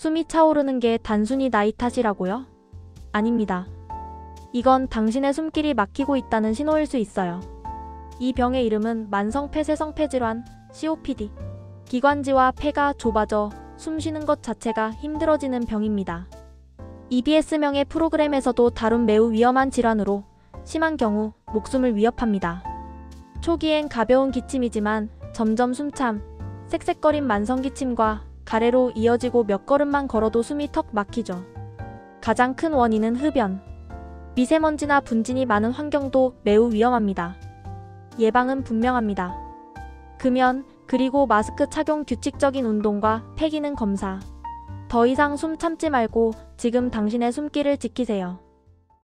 숨이 차오르는 게 단순히 나이 탓이라고요? 아닙니다. 이건 당신의 숨길이 막히고 있다는 신호일 수 있어요. 이 병의 이름은 만성 폐쇄성 폐질환, COPD. 기관지와 폐가 좁아져 숨 쉬는 것 자체가 힘들어지는 병입니다. EBS명의 프로그램에서도 다룬 매우 위험한 질환으로 심한 경우 목숨을 위협합니다. 초기엔 가벼운 기침이지만 점점 숨참, 쌕쌕거린 만성 기침과 가래로 이어지고 몇 걸음만 걸어도 숨이 턱 막히죠. 가장 큰 원인은 흡연. 미세먼지나 분진이 많은 환경도 매우 위험합니다. 예방은 분명합니다. 금연, 그리고 마스크 착용, 규칙적인 운동과 폐기능 검사. 더 이상 숨 참지 말고 지금 당신의 숨길을 지키세요.